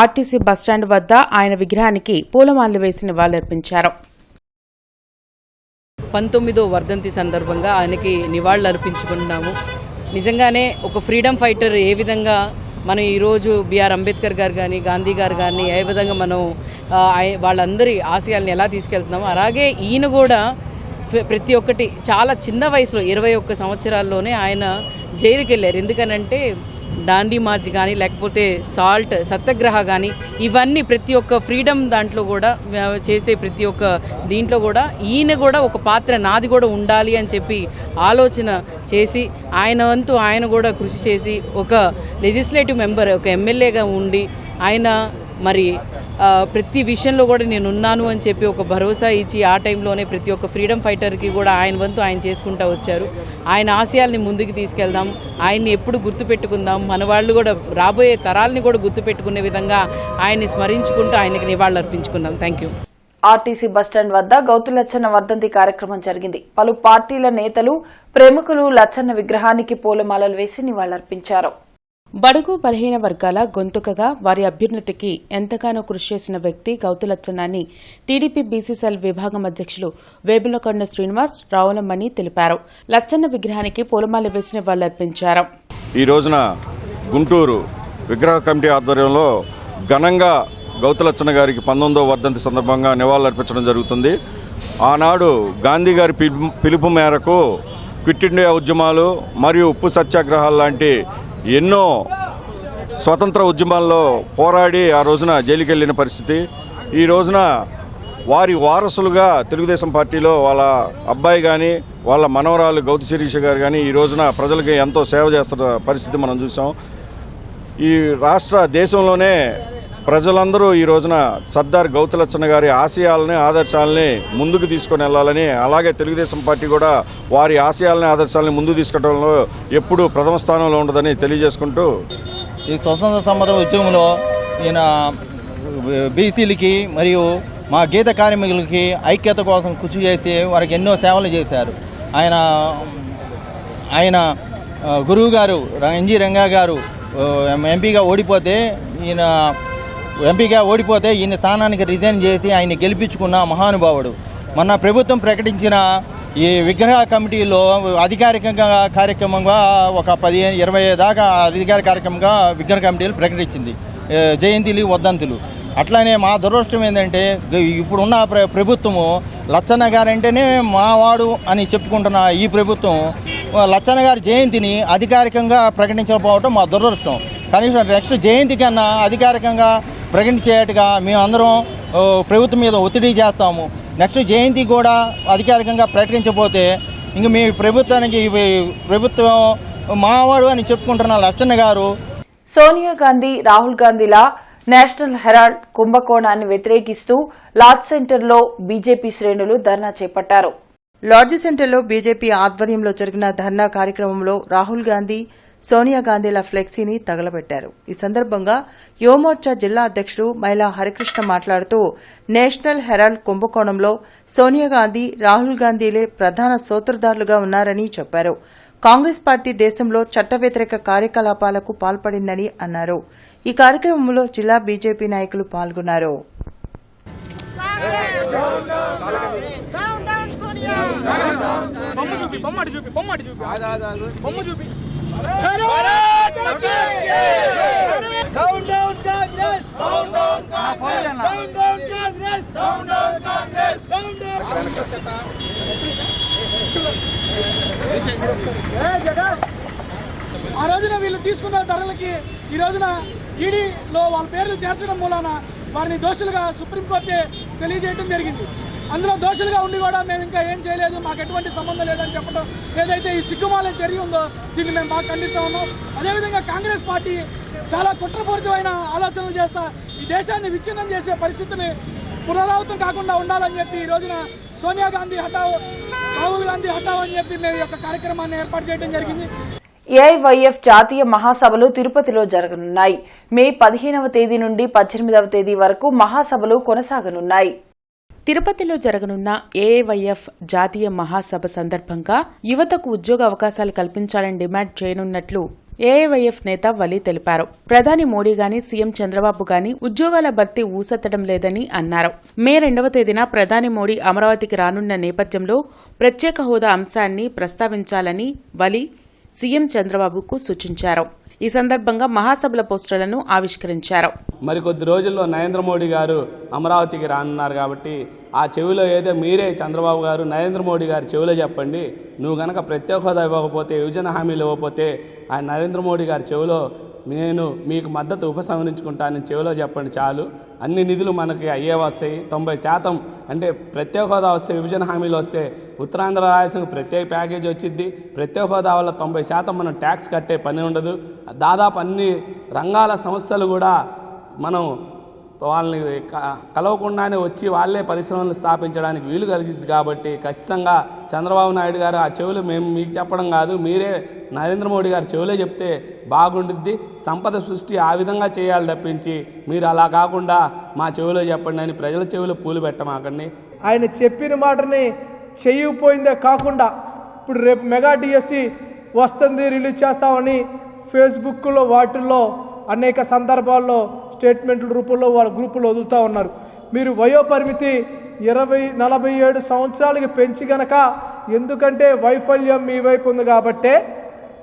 ఆర్టీసీ బస్టాండ్ వద్ద ఆయన విగ్రహానికి పూలమాలలు వేసి నివాళులర్పించారు. 19వ వర్ధంతి సందర్భంగా ఆయనకి నివాళులు అర్పించుకుంటున్నాము. నిజంగానే ఒక ఫ్రీడమ్ ఫైటర్ ఏ విధంగా మనం ఈరోజు బిఆర్ అంబేద్కర్ గారు కానీ గాంధీ గారు కానీ ఏ విధంగా మనం వాళ్ళందరి ఆశయాలను ఎలా తీసుకెళ్తున్నామో అలాగే ఈయన కూడా ప్రతి ఒక్కటి చాలా చిన్న వయసులో 21 సంవత్సరాల్లోనే ఆయన జైలుకి వెళ్ళారు. ఎందుకనంటే దాండీ మార్చ్ కానీ లేకపోతే సాల్ట్ సత్యాగ్రహ కానీ ఇవన్నీ ప్రతి ఒక్క ఫ్రీడమ్ దాంట్లో కూడా చేసే ప్రతి ఒక్క దీంట్లో కూడా ఈయన కూడా ఒక పాత్ర నాది కూడా ఉండాలి అని చెప్పి ఆలోచన చేసి ఆయన వంతు ఆయన కూడా కృషి చేసి ఒక లెజిస్లేటివ్ మెంబర్ ఒక ఎమ్మెల్యేగా ఉండి ఆయన మరి ప్రతి విషయంలో కూడా నేను ఉన్నాను అని చెప్పి ఒక భరోసా ఇచ్చి ఆ టైంలోనే ప్రతి ఒక్క ఫ్రీడమ్ ఫైటర్కి కూడా ఆయన వంతు ఆయన చేసుకుంటూ వచ్చారు. ఆయన ఆశయాల్ని ముందుకు తీసుకెళ్దాం, ఆయన్ని ఎప్పుడు గుర్తుపెట్టుకుందాం, మన వాళ్ళు కూడా రాబోయే తరాలని కూడా గుర్తుపెట్టుకునే విధంగా ఆయన్ని స్మరించుకుంటూ ఆయనకి నివాళులు అర్పించుకుందాం. Thank you. ఆర్టీసీ బస్టాండ్ వద్ద గౌతు లచ్చన్న వర్ధంతి కార్యక్రమం జరిగింది. పలు పార్టీల నేతలు ప్రముఖులు లచ్చన్న విగ్రహానికి పూలమాలలు వేసి నివాళులర్పించారు. బడుగు బలహీన వర్గాల గొంతుకగా వారి అభ్యున్నతికి ఎంతగానో కృషి చేసిన వ్యక్తి గౌతు లచ్చన్న అని టీడీపీ బీసీసీఎల్ విభాగం అధ్యక్షులు వేబులకొండ శ్రీనివాస్ రావులమ్మని తెలిపారు. లచ్చన్న విగ్రహానికి పూలమాల వేసి నివాళులర్పించారు. ఈ రోజున గుంటూరు విగ్రహ కమిటీ ఆధ్వర్యంలో ఘనంగా గౌతు లచ్చన్న గారికి 19వ వర్ధంతి సందర్భంగా నివాళులర్పించడం జరుగుతుంది. ఆనాడు గాంధీ గారి పిలుపు మేరకు క్విట్ ఇండియా ఉద్యమాలు మరియు ఉప్పు సత్యాగ్రహాలు లాంటి ఎన్నో స్వతంత్ర ఉద్యమాల్లో పోరాడి ఆ రోజున జైలుకి వెళ్ళిన పరిస్థితి. ఈ రోజున వారి వారసులుగా తెలుగుదేశం పార్టీలో వాళ్ళ అబ్బాయి కానీ వాళ్ళ మనవరాలు గౌతు శిరీష గారు కానీ ఈ రోజున ప్రజలకి ఎంతో సేవ చేస్తున్న పరిస్థితి మనం చూసాం. ఈ రాష్ట్ర దేశంలోనే ప్రజలందరూ ఈ రోజున సర్దార్ గౌతు లచ్చన్న గారి ఆశయాలని ఆదర్శాలని ముందుకు తీసుకొని వెళ్ళాలని, అలాగే తెలుగుదేశం పార్టీ కూడా వారి ఆశయాలని ఆదర్శాలని ముందుకు తీసుకెళ్లడంలో ఎప్పుడూ ప్రథమ స్థానంలో ఉండదని తెలియజేసుకుంటూ ఈ స్వతంత్ర సమర ఉద్యమంలో ఈయన బీసీలకి మరియు మా గీత కార్మికులకి ఐక్యత కోసం కృషి చేసి వారికి ఎన్నో సేవలు చేశారు. ఆయన గురువు గారు ఎన్జి రంగా గారు ఎంపీగా ఓడిపోతే ఈయన స్థానానికి రిజైన్ చేసి ఆయన గెలిపించుకున్న మహానుభావుడు. మొన్న ప్రభుత్వం ప్రకటించిన ఈ విగ్రహ కమిటీలో అధికారికంగా కార్యక్రమంగా ఒక 15-20 దాకా అధికార కార్యక్రమంగా విగ్రహ కమిటీలు ప్రకటించింది, జయంతిలు వర్ధంతులు. అట్లానే మా దురదృష్టం ఏంటంటే ఇప్పుడున్న ప్రభుత్వము లచ్చన్న గారంటేనే మావాడు అని చెప్పుకుంటున్న ఈ ప్రభుత్వం లచ్చన్న గారి జయంతిని అధికారికంగా ప్రకటించకపోవడం మా దురదృష్టం. కనీసం నెక్స్ట్ జయంతి కన్నా అధికారికంగా ప్రకటించేట్టుగా మేమందరం ప్రభుత్వం మీద ఒత్తిడి చేస్తాము. నెక్స్ట్ జయంతి కూడా అధికారికంగా ప్రకటించకపోతే ఇంక మీ ప్రభుత్వం మావాడు అని చెప్పుకుంటున్న లచ్చన్న గారు. సోనియా గాంధీ, రాహుల్ గాంధీల నేషనల్ హెరాల్డ్ కుంభకోణాన్ని వ్యతిరేకిస్తూ లార్జ్ సెంటర్లో బీజేపీ శ్రేణులు ధర్నా చేపట్టారు. లాడ్జి సెంటర్లో బీజేపీ ఆధ్వర్యంలో జరిగిన ధర్నా కార్యక్రమంలో రాహుల్ గాంధీ, సోనియా గాంధీల ఫ్లెక్సీని తగలబెట్టారు. ఈ సందర్భంగా యువమోర్చా జిల్లా అధ్యక్షుడు మైలా హరికృష్ణ మాట్లాడుతూ నేషనల్ హెరాల్డ్ కుంభకోణంలో సోనియా గాంధీ, రాహుల్ గాంధీలే ప్రధాన సూత్రధారులుగా ఉన్నారని చెప్పారు. కాంగ్రెస్ పార్టీ దేశంలో చట్ట వ్యతిరేక కార్యకలాపాలకు పాల్పడిందని అన్నారు. ఈ కార్యక్రమంలో జిల్లా బీజేపీ నాయకులు పాల్గొన్నారు. ఆ రోజున వీళ్ళు తీసుకున్న ధరలకి ఈ రోజున ఈడీలో వాళ్ళ పేర్లు చేర్చడం మూలాన వారిని దోషులుగా సుప్రీంకోర్టే తెలియజేయడం జరిగింది. అందులో దోషులుగా ఉండి కూడా మేము ఇంకా ఏం చేయలేదు, మాకు ఎటువంటి సంబంధం లేదని చెప్పడం ఏదైతే ఈ సిగ్గుమాలే చర్య ఉందో దీన్ని మేము బాగా ఖండిస్తూ ఉన్నాం. అదేవిధంగా కాంగ్రెస్ పార్టీ చాలా కుట్రపూరితమైన ఆలోచనలు చేస్తా ఈ దేశాన్ని విచ్ఛిన్నం చేసే పరిస్థితిని పునరావృతం కాకుండా ఉండాలని చెప్పి ఈ రోజున సోనియా గాంధీ హఠావ్, రాహుల్ గాంధీ చేస్తామని చెప్పి మేము ఈ యొక్క కార్యక్రమాన్ని ఏర్పాటు చేయడం జరిగింది. ఏఐవైఎఫ్ జాతీయ మహాసభలు తిరుపతిలో జరగనున్నాయి. మే 15వ తేదీ నుండి 18వ తేదీ వరకు మహాసభలు కొనసాగనున్నాయి. తిరుపతిలో జరగనున్న ఏఐవైఎఫ్ జాతీయ మహాసభ సందర్భంగా యువతకు ఉద్యోగ అవకాశాలు కల్పించాలని డిమాండ్ చేయనున్నట్లు ఏఐవైఎఫ్ నేత వలి తెలిపారు. ప్రధాని మోడీ గాని సీఎం చంద్రబాబు గాని ఉద్యోగాల భర్తీ ఊసెత్తడం లేదని అన్నారు. మే 2వ తేదీన ప్రధాని మోడీ అమరావతికి రానున్న నేపథ్యంలో ప్రత్యేక హోదా అంశాన్ని ప్రస్తావించాలని వలి సీఎం చంద్రబాబుకు సూచించారు. ఈ సందర్భంగా మహాసభల పోస్టర్లను ఆవిష్కరించారు. మరికొద్ది రోజుల్లో నరేంద్ర మోడీ గారు అమరావతికి రానున్నారు కాబట్టి ఆ చెవిలో ఏదో మీరే చంద్రబాబు గారు నరేంద్ర మోడీ గారు చెవిలో చెప్పండి, నువ్వు గనక ప్రత్యేక హోదా ఇవ్వకపోతే విభజన హామీలు ఇవ్వకపోతే ఆయన నరేంద్ర మోడీ గారి చెవిలో నేను మీకు మద్దతు ఉపసంహరించుకుంటానని చెవిలో చెప్పండి చాలు, అన్ని నిధులు మనకి అయ్యే వస్తాయి. 90% అంటే ప్రత్యేక హోదా వస్తే విభజన హామీలు వస్తే ఉత్తరాంధ్ర రాయలసీమ ప్రత్యేక ప్యాకేజీ వచ్చింది. ప్రత్యేక హోదా వల్ల 90% మనం ట్యాక్స్ కట్టే పని ఉండదు. దాదాపు అన్ని రంగాల సంస్థలు కూడా మనం వాళ్ళని కలవకుండానే వచ్చి వాళ్ళే పరిశ్రమలు స్థాపించడానికి వీలు కలిగింది. కాబట్టి ఖచ్చితంగా చంద్రబాబు నాయుడు గారు ఆ చెవులు మేము మీకు చెప్పడం కాదు, మీరే నరేంద్ర మోడీ గారు చెవులే చెప్తే బాగుంటుంది. సంపద సృష్టి ఆ విధంగా చేయాలి తప్పించి మీరు అలా కాకుండా మా చెవిలో చెప్పండి అని ప్రజల చెవిలో పూలు పెట్టమాకండి. ఆయన చెప్పిన మాటని చేయకపోయిందే కాకుండా ఇప్పుడు రేపు మెగా డిఎస్సి వస్తుంది, రిలీజ్ చేస్తామని ఫేస్బుక్లో వాటిల్లో అనేక సందర్భాల్లో స్టేట్మెంట్ల రూపంలో వాళ్ళ గ్రూపులో వదులుతూ ఉన్నారు. మీరు వయోపరిమితి 47 సంవత్సరాలకి పెంచి గనక, ఎందుకంటే వైఫల్యం మీ వైపు ఉంది కాబట్టే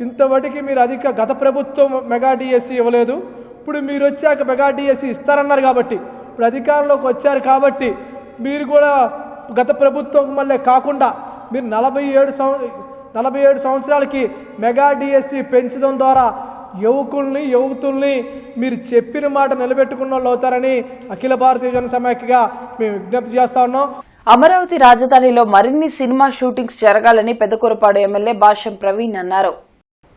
ఇంతవరకు మీరు గత ప్రభుత్వం మెగా డిఎస్సి ఇవ్వలేదు. ఇప్పుడు మీరు వచ్చాక మెగా డిఎస్సి ఇస్తారన్నారు కాబట్టి, ఇప్పుడు అధికారంలోకి వచ్చారు కాబట్టి మీరు కూడా గత ప్రభుత్వం మళ్ళీ కాకుండా మీరు 47 సంవత్సరాలకి మెగా డిఎస్సి పెంచడం ద్వారా యువతుల్ని మీరు చెప్పిన మాట నిలబెట్టుకున్న వాళ్ళు అవుతారని అఖిల భారతీయ జన సమైక్యగా మేము విజ్ఞప్తి చేస్తా ఉన్నాం. అమరావతి రాజధానిలో మరిన్ని సినిమా షూటింగ్స్ జరగాలని పెదకూరపాడు ఎమ్మెల్యే భాష్యం ప్రవీణ్ అన్నారు.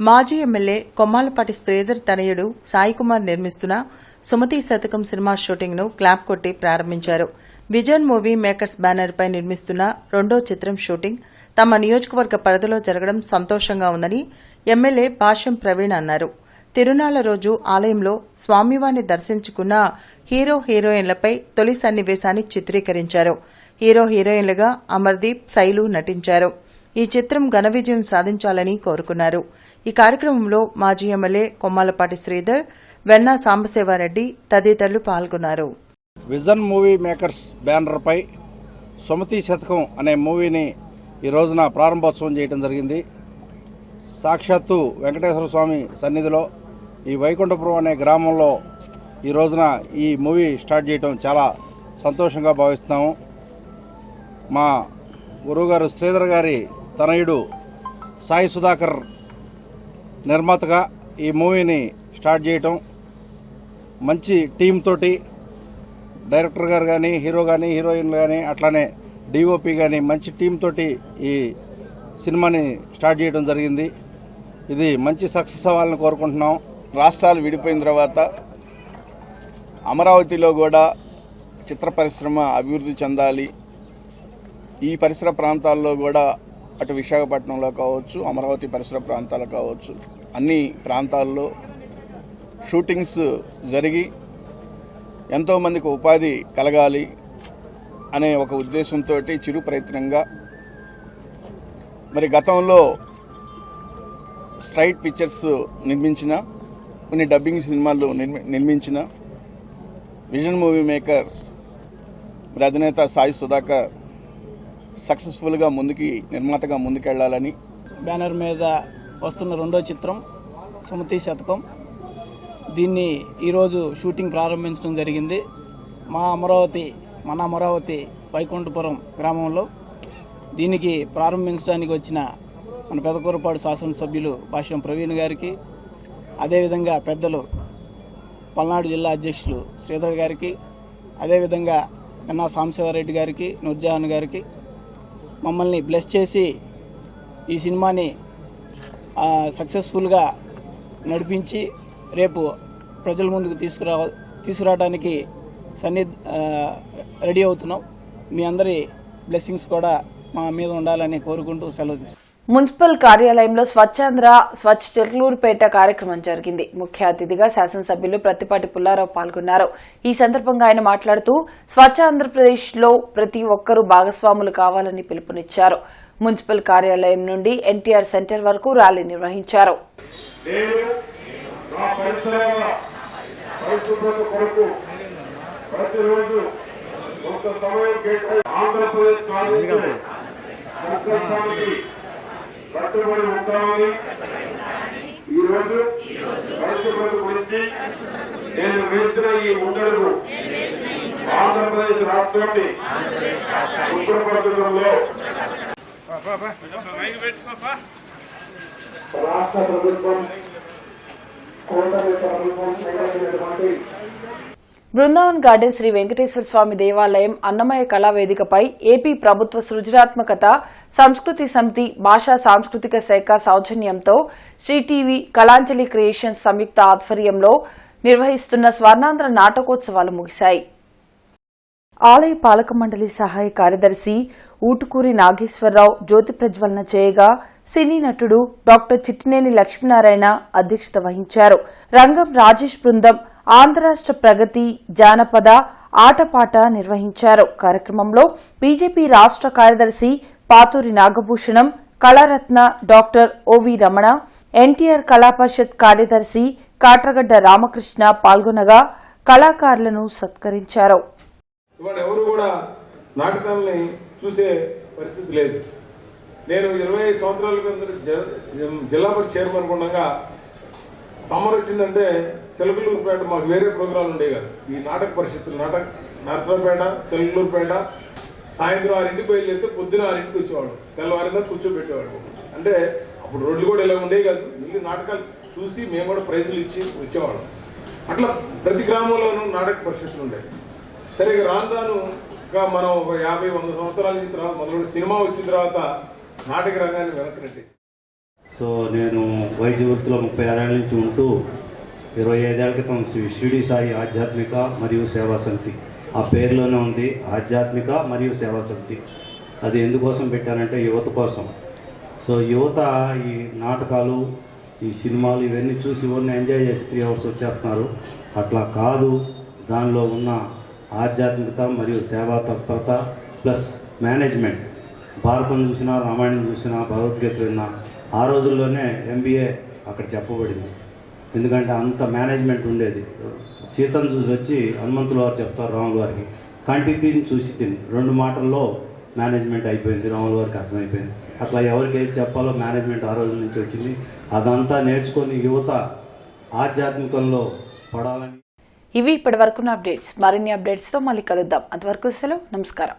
మాజీ ఎమ్మెల్యే కొమ్మాలపాటి శ్రీధర్ తనయుడు సాయికుమార్ నిర్మిస్తున్న సుమతి శతకం సినిమా షూటింగ్ ను క్లాప్ కొట్టి ప్రారంభించారు. విజన్ మూవీ మేకర్స్ బ్యానర్ పై నిర్మిస్తున్న రెండో చిత్రం షూటింగ్ తమ నియోజకవర్గ పరిధిలో జరగడం సంతోషంగా ఉందని ఎమ్మెల్యే భాష్యం ప్రవీణ్ అన్నారు. తిరునాళ్ల రోజు ఆలయంలో స్వామివారిని దర్శించుకున్న హీరో హీరోయిన్లపై తొలి సన్నివేశాన్ని చిత్రీకరించారు. హీరో హీరోయిన్లుగా అమర్దీప్, శైలు నటించారు. ఈ చిత్రం ఘన విజయం సాధించాలని కోరుకున్నారు. ఈ కార్యక్రమంలో మాజీ ఎమ్మెల్యే కొమ్మాలపాటి శ్రీధర్, వెన్నా సాంబశివారెడ్డి తదితరులు పాల్గొన్నారు. విజన్ మూవీ మేకర్స్ బ్యానర్పై సుమతి శతకం అనే మూవీని ఈ రోజున ప్రారంభోత్సవం చేయడం జరిగింది. సాక్షాత్తు వెంకటేశ్వర స్వామి సన్నిధిలో ఈ వైకుంఠపురం అనే గ్రామంలో ఈ రోజున ఈ మూవీ స్టార్ట్ చేయడం చాలా సంతోషంగా భావిస్తున్నాము. మా గురువుగారు శ్రీధర్ గారి తనయుడు సాయి సుధాకర్ నిర్మాతగా ఈ మూవీని స్టార్ట్ చేయటం, మంచి టీమ్ తోటి డైరెక్టర్ గారు కానీ, హీరో కానీ, హీరోయిన్లు కానీ, అట్లానే డిఓపి కానీ మంచి టీమ్ తోటి ఈ సినిమాని స్టార్ట్ చేయడం జరిగింది. ఇది మంచి సక్సెస్ అవ్వాలని కోరుకుంటున్నాం. రాష్ట్రాలు విడిపోయిన తర్వాత అమరావతిలో కూడా చిత్ర పరిశ్రమ అభివృద్ధి చెందాలి. ఈ పరిసర ప్రాంతాల్లో కూడా అటు విశాఖపట్నంలో కావచ్చు, అమరావతి పరిసర ప్రాంతాలు కావచ్చు, అన్ని ప్రాంతాల్లో షూటింగ్స్ జరిగి ఎంతోమందికి ఉపాధి కలగాలి అనే ఒక ఉద్దేశంతో చిరు ప్రయత్నంగా మరి గతంలో స్ట్రైట్ పిక్చర్స్ నిర్మించిన, కొన్ని డబ్బింగ్ సినిమాలు నిర్మించిన విజన్ మూవీ మేకర్స్ మరి అధినేత సాయి సుధాకర్ సక్సెస్ఫుల్గా నిర్మాతగా ముందుకెళ్లాలని బ్యానర్ మీద వస్తున్న రెండో చిత్రం సుమతి శతకం, దీన్ని ఈరోజు షూటింగ్ ప్రారంభించడం జరిగింది. మన అమరావతి వైకుంఠపురం గ్రామంలో. దీనికి ప్రారంభించడానికి వచ్చిన మన పెదకూరపాడు శాసనసభ్యులు భాష్యం ప్రవీణ్ గారికి, అదేవిధంగా పెద్దలు పల్నాడు జిల్లా అధ్యక్షులు శ్రీధర్ గారికి, అదేవిధంగా వెన్నా సాంబశివారెడ్డి గారికి, నూర్జహాన్ గారికి మమ్మల్ని బ్లెస్ చేసి ఈ సినిమాని సక్సెస్ఫుల్గా నడిపించి రేపు ప్రజల ముందుకు తీసుకురావడానికి రెడీ అవుతున్నాం. మీ అందరి బ్లెస్సింగ్స్ కూడా మా మీద ఉండాలని కోరుకుంటూ సెలవు తీసుకుంటాం. మున్సిపల్ కార్యాలయంలో స్వచ్ఛాంధ్ర స్వచ్ఛ చెట్లూరుపేట కార్యక్రమం జరిగింది. ముఖ్య అతిథిగా శాసనసభ్యులు ప్రత్తిపాటి పుల్లారావు పాల్గొన్నారు. ఈ సందర్భంగా ఆయన మాట్లాడుతూ స్వచ్ఛ ఆంధ్రప్రదేశ్ లో ప్రతి ఒక్కరూ భాగస్వాములు కావాలని పిలుపునిచ్చారు. మున్సిపల్ కార్యాలయం నుండి ఎన్టీఆర్ సెంటర్ వరకు ర్యాలీ నిర్వహించారు. కట్టుబడి ఉంటామని ఈరోజు పరిశుభ్రత గురించి నేను వేసిన ఈ ముందడుగు ఆంధ్రప్రదేశ్ రాష్ట్రాన్ని శుభ్రపరచడంలో రాష్ట్ర ప్రభుత్వం కూటమి ప్రభుత్వం చేయగలిగినటువంటి బృందావన్ గార్డెన్ శ్రీ వెంకటేశ్వర స్వామి దేవాలయం అన్నమయ్య కళావేదికపై ఏపీ ప్రభుత్వ సృజనాత్మకత సంస్కృతి సమితి భాషా సాంస్కృతిక శాఖ సౌజన్యంతో శ్రీ టీవీ కళాంజలి క్రియేషన్స్ సంయుక్త ఆధ్వర్యంలో నిర్వహిస్తున్న స్వర్ణాంధ్ర నాటకోత్సవాలు ముగిశాయి. ఆలయ పాలక మండలి సహాయ కార్యదర్శి ఊటుకూరి నాగేశ్వరరావు జ్యోతి ప్రజ్వలన చేయగా సినీ నటుడు డాక్టర్ చిట్టినేని లక్ష్మీనారాయణ అధ్యక్షత వహించారు. రంగం రాజేష్ బృందం ఆంధ్ర రాష్ట్ర ప్రగతి జానపద ఆటపాట నిర్వహించారు. కార్యక్రమంలో బీజేపీ రాష్ట్ర కార్యదర్శి పాతూరి నాగభూషణం, కళారత్న డాక్టర్ ఓవి రమణ, ఎన్టీఆర్ కళా పరిషత్ కార్యదర్శి కాట్రగడ్డ రామకృష్ణ పాల్గొనగా కళాకారులను సత్కరించారు. ఇవాళ ఎవరు కూడా నాటకాలని చూసే పరిస్థితి లేదు. నేను 25 సంవత్సరాల కింద జిల్లా పరిషత్ చైర్మన్ ఉండగా సమ్మర్ వచ్చిందంటే చిలకలూరుపేట మాకు వేరే ప్రోగ్రాంలు ఉండేవి కాదు. ఈ నాటక పరిషత్తులు నరసరావుపేట, చిలకలూరుపేట సాయంత్రం 6ంటికి బయలుదేరితే పొద్దున 6ంటికి వచ్చేవాడు, తెల్లవారిందా కూర్చోబెట్టేవాడు. అంటే అప్పుడు రోడ్లు కూడా ఇలా ఉండేవి కాదు. వీళ్ళు నాటకాలు చూసి మేము కూడా ప్రైజులు ఇచ్చి వచ్చేవాళ్ళం. అట్లా ప్రతి గ్రామంలోనూ నాటక పరిషత్తులు ఉండేవి. సరే రానుగా మనం ఒక 50-100 సంవత్సరాల నుంచి తర్వాత మొదలు సినిమా వచ్చిన తర్వాత నాటక రంగాన్ని వెనక్కి నెట్టేసి. సో నేను వైద్య వృత్తిలో 36 ఏళ్ళ నుంచి ఉంటూ 25 ఏళ్ల క్రితం షిరిడి సాయి ఆధ్యాత్మిక మరియు సేవా సమితి, ఆ పేరులోనే ఉంది ఆధ్యాత్మిక మరియు సేవా సమితి. అది ఎందుకోసం పెట్టానంటే యువత కోసం. సో యువత ఈ నాటకాలు, ఈ సినిమాలు ఇవన్నీ చూసి ఇవన్నీ ఎంజాయ్ చేసి 3 hours వచ్చేస్తున్నారు. అట్లా కాదు, దానిలో ఉన్న ఆధ్యాత్మికత మరియు సేవా తత్పరత ప్లస్ మేనేజ్మెంట్, భారతం చూసినా, రామాయణం చూసినా, భగవద్గీత విన్నా, ఆ రోజుల్లోనే MBA అక్కడ చెప్పబడింది. ఎందుకంటే అంత మేనేజ్మెంట్ ఉండేది. సీతను చూసి వచ్చి హనుమంతుల వారు చెప్తారు రాముల వారికి, కంటికి తీసి చూసి తిని, 2 మాటల్లో మేనేజ్మెంట్ అయిపోయింది, రాముల వారికి అర్థమైపోయింది. అట్లా ఎవరికి ఏది చెప్పాలో మేనేజ్మెంట్ ఆ రోజుల నుంచి వచ్చింది. అదంతా నేర్చుకొని యువత ఆధ్యాత్మికంలో పడాలని. ఇవి ఇప్పటి వరకున్న అప్డేట్స్. మరిన్ని అప్డేట్స్తో మళ్ళీ కలుద్దాం. అంతవరకు సెలవు, నమస్కారం.